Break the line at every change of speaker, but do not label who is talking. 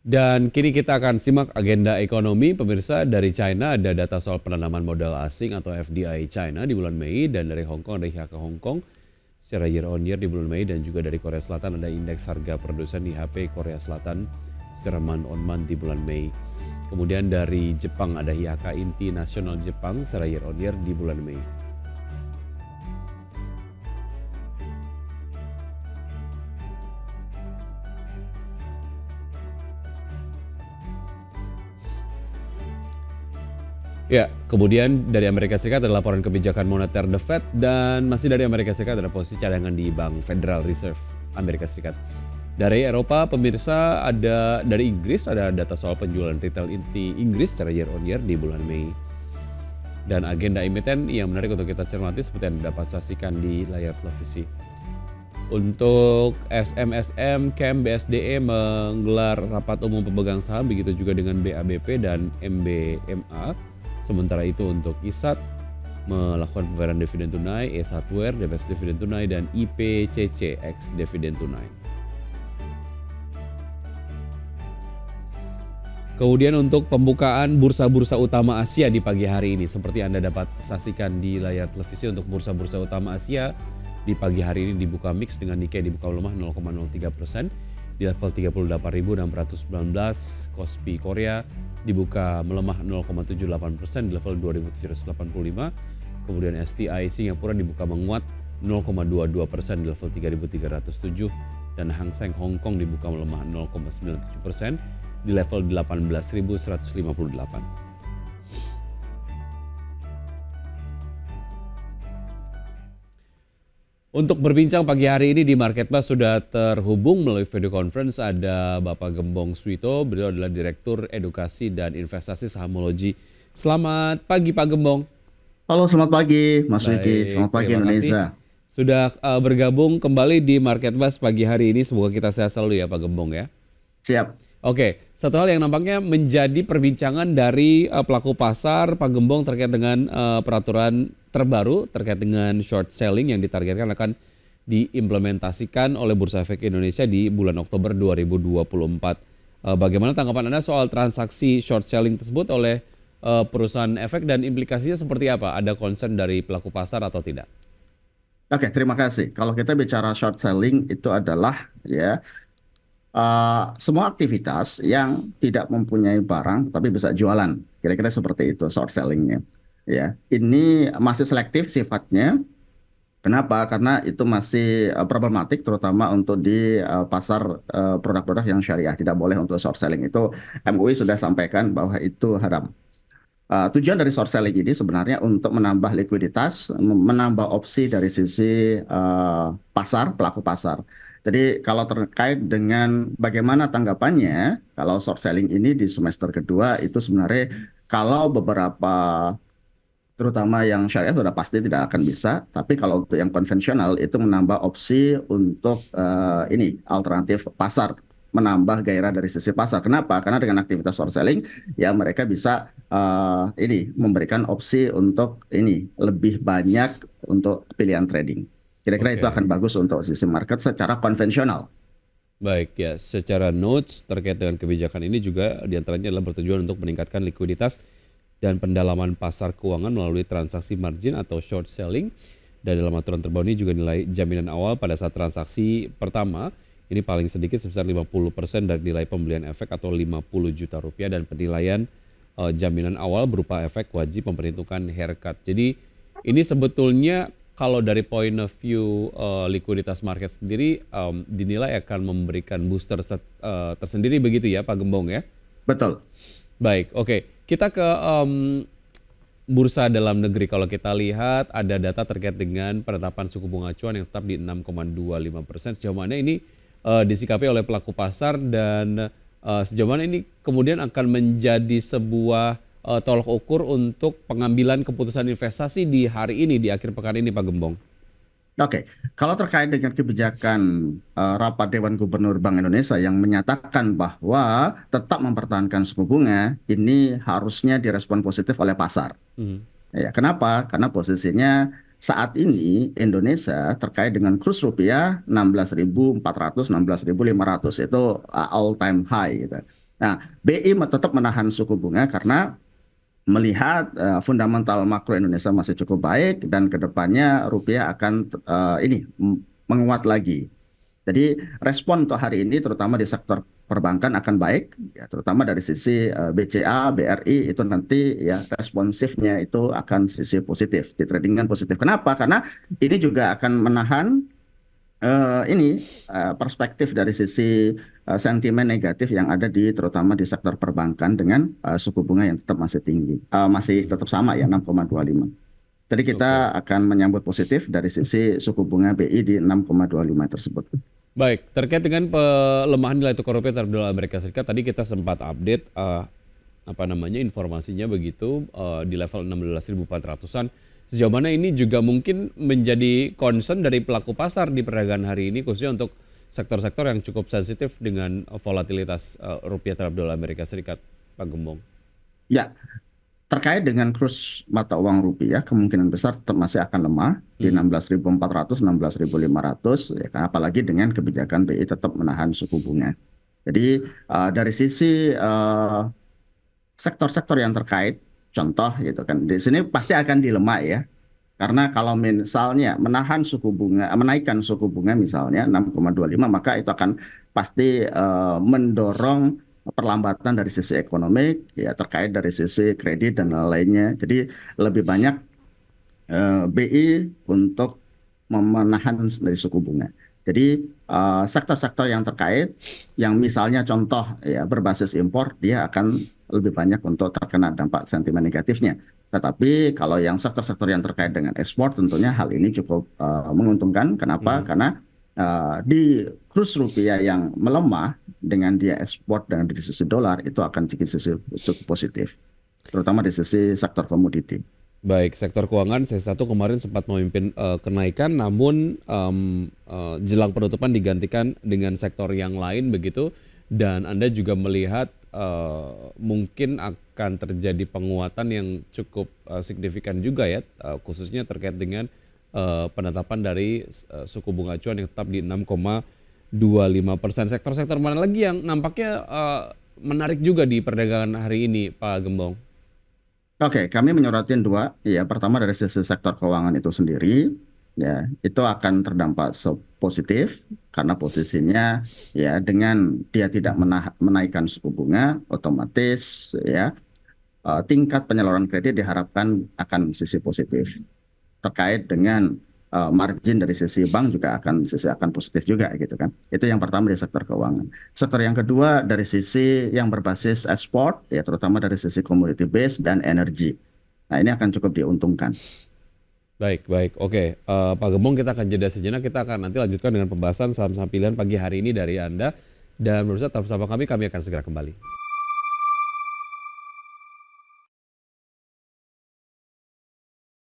Dan kini kita akan simak agenda ekonomi. Pemirsa, dari China ada data soal penanaman modal asing atau FDI China di bulan Mei, dan dari Hong Kong ada IHK Hong Kong secara year on year di bulan Mei, dan juga dari Korea Selatan ada indeks harga produsen IHP Korea Selatan secara month on month di bulan Mei. Kemudian dari Jepang ada IHK inti nasional Jepang secara year on year di bulan Mei. Ya, kemudian dari Amerika Serikat ada laporan kebijakan moneter The Fed, dan masih dari Amerika Serikat ada posisi cadangan di Bank Federal Reserve Amerika Serikat. Dari Eropa, pemirsa, ada dari Inggris ada data soal penjualan retail inti Inggris secara year on year di bulan Mei. Dan agenda emiten yang menarik untuk kita cermati seperti yang dapat saksikan di layar televisi. Untuk SMSM, Camp BSDE menggelar rapat umum pemegang saham, begitu juga dengan BABP dan MBMA. Sementara itu untuk ISAT melakukan pembayaran dividen tunai, E1WR, DPS dividen tunai, dan IPCC ex dividen tunai. Kemudian untuk pembukaan bursa-bursa utama Asia di pagi hari ini, seperti Anda dapat saksikan di layar televisi, untuk bursa-bursa utama Asia di pagi hari ini dibuka mix dengan Nikkei dibuka melemah 0,03% di level 38.619, Kospi Korea dibuka melemah 0,78% di level 2.785, kemudian STI Singapura dibuka menguat 0,22% di level 3.307, dan Hang Seng Hong Kong dibuka melemah 0,97% di level 18.158. Untuk berbincang pagi hari ini di Marketplace sudah terhubung melalui video conference ada Bapak Gembong Suito, beliau adalah Direktur Edukasi dan Investasi Sahamologi. Selamat pagi Pak Gembong.
Halo, selamat pagi, Mas Vicky.
Baik,
Selamat pagi
terima kasih
Indonesia.
sudah bergabung kembali di Marketplace pagi hari ini. Semoga kita sehat selalu ya Pak Gembong ya.
Siap.
Oke, satu hal yang nampaknya menjadi perbincangan dari pelaku pasar, Pak Gembong, terkait dengan peraturan terbaru terkait dengan short selling yang ditargetkan akan diimplementasikan oleh Bursa Efek Indonesia di bulan Oktober 2024. Bagaimana tanggapan Anda soal transaksi short selling tersebut oleh perusahaan efek, dan implikasinya seperti apa? Ada concern dari pelaku pasar atau tidak?
Oke, terima kasih. Kalau kita bicara short selling itu adalah semua aktivitas yang tidak mempunyai barang tapi bisa jualan. Kira-kira seperti itu short sellingnya. Ya, ini masih selektif sifatnya. Kenapa? Karena itu masih problematik, terutama untuk di pasar produk-produk yang syariah. Tidak boleh untuk short selling itu. MUI sudah sampaikan bahwa itu haram. Tujuan dari short selling ini sebenarnya untuk menambah likuiditas, menambah opsi dari sisi pasar, pelaku pasar. Jadi kalau terkait dengan bagaimana tanggapannya, kalau short selling ini di semester kedua itu sebenarnya kalau beberapa terutama yang syariah sudah pasti tidak akan bisa, tapi kalau untuk yang konvensional itu menambah opsi untuk ini alternatif pasar, menambah gairah dari sisi pasar. Kenapa? Karena dengan aktivitas short selling ya mereka bisa ini memberikan opsi untuk ini lebih banyak untuk pilihan trading. Kira-kira itu
Oke.
akan bagus untuk sisi market secara konvensional.
Baik ya, secara notes terkait dengan kebijakan ini juga diantaranya adalah bertujuan untuk meningkatkan likuiditas dan pendalaman pasar keuangan melalui transaksi margin atau short selling. Dan dalam aturan terbaru ini juga nilai jaminan awal pada saat transaksi pertama ini paling sedikit sebesar 50% dari nilai pembelian efek atau 50 juta rupiah, dan penilaian jaminan awal berupa efek wajib memperhitungkan haircut. Jadi ini sebetulnya kalau dari point of view likuiditas market sendiri dinilai akan memberikan booster tersendiri begitu ya Pak Gembong ya?
Betul.
Baik, oke. Kita ke bursa dalam negeri. Kalau kita lihat ada data terkait dengan penetapan suku bunga acuan yang tetap di 6,25%. Sejauh mana ini disikapi oleh pelaku pasar, dan sejauh mana ini kemudian akan menjadi sebuah tolok ukur untuk pengambilan keputusan investasi di hari ini, di akhir pekan ini Pak Gembong?
Oke, kalau terkait dengan kebijakan rapat Dewan Gubernur Bank Indonesia yang menyatakan bahwa tetap mempertahankan suku bunga, ini harusnya direspon positif oleh pasar.
Mhm.
Ya, kenapa? Karena posisinya saat ini Indonesia terkait dengan kurs rupiah 16.400, 16.500 itu all time high gitu. Nah, BI tetap menahan suku bunga karena melihat fundamental makro Indonesia masih cukup baik dan kedepannya rupiah akan menguat lagi. Jadi respon untuk hari ini terutama di sektor perbankan akan baik, ya, terutama dari sisi BCA, BRI itu nanti ya responsifnya itu akan sisi positif, di tradingan positif. Kenapa? Karena ini juga akan menahan perspektif dari sisi sentimen negatif yang ada terutama di sektor perbankan dengan suku bunga yang tetap masih tinggi, masih tetap sama ya 6,25. Jadi
Oke.
kita akan menyambut positif dari sisi suku bunga BI di 6,25 tersebut.
Baik, terkait dengan pelemahan nilai tukar rupiah terhadap dolar Amerika Serikat, tadi kita sempat update informasinya begitu di level 16.400-an. Sejauh mana ini juga mungkin menjadi concern dari pelaku pasar di perdagangan hari ini, khususnya untuk sektor-sektor yang cukup sensitif dengan volatilitas rupiah terhadap dolar Amerika Serikat, Pak Gembong.
Ya, terkait dengan kurs mata uang rupiah, kemungkinan besar tetap masih akan lemah di
Hmm.
16.400, 16.500, ya kan? Apalagi dengan kebijakan BI tetap menahan suku bunga. Jadi dari sisi sektor-sektor yang terkait, contoh gitu kan, di sini pasti akan dilemah ya. Karena kalau misalnya menaikkan suku bunga misalnya 6,25, maka itu akan pasti mendorong perlambatan dari sisi ekonomi, ya terkait dari sisi kredit dan lain-lainnya. Jadi lebih banyak BI untuk menahan dari suku bunga. Jadi sektor-sektor yang terkait, yang misalnya contoh ya berbasis impor, dia akan lebih banyak untuk terkena dampak sentimen negatifnya. Tetapi kalau yang sektor-sektor yang terkait dengan ekspor, tentunya hal ini cukup menguntungkan. Kenapa?
Mhm.
Karena di kurs rupiah yang melemah dengan dia ekspor dengan di sisi dolar itu akan cukup positif, terutama di sisi sektor komoditi.
Baik, sektor keuangan C1 kemarin sempat memimpin kenaikan, namun jelang penutupan digantikan dengan sektor yang lain begitu, dan Anda juga melihat mungkin akan terjadi penguatan yang cukup signifikan juga ya, khususnya terkait dengan penetapan dari suku bunga acuan yang tetap di 6,25%. Sektor-sektor mana lagi yang nampaknya menarik juga di perdagangan hari ini, Pak Gembong?
Oke, kami menyorotin dua. Ya, pertama dari sisi sektor keuangan itu sendiri, ya, itu akan terdampak positif karena posisinya ya dengan dia tidak menaikkan suku bunga, otomatis ya tingkat penyaluran kredit diharapkan akan sisi positif. Terkait dengan margin dari sisi bank juga akan positif juga gitu kan. Itu yang pertama di sektor keuangan. Sektor yang kedua dari sisi yang berbasis ekspor ya terutama dari sisi commodity base dan energi. Nah, ini akan cukup diuntungkan.
Baik, baik. Oke, Pak Gembong, kita akan jeda sejenak. Kita akan nanti lanjutkan dengan pembahasan saham-saham pilihan pagi hari ini dari Anda. Dan pemirsa tetap bersama kami akan segera kembali.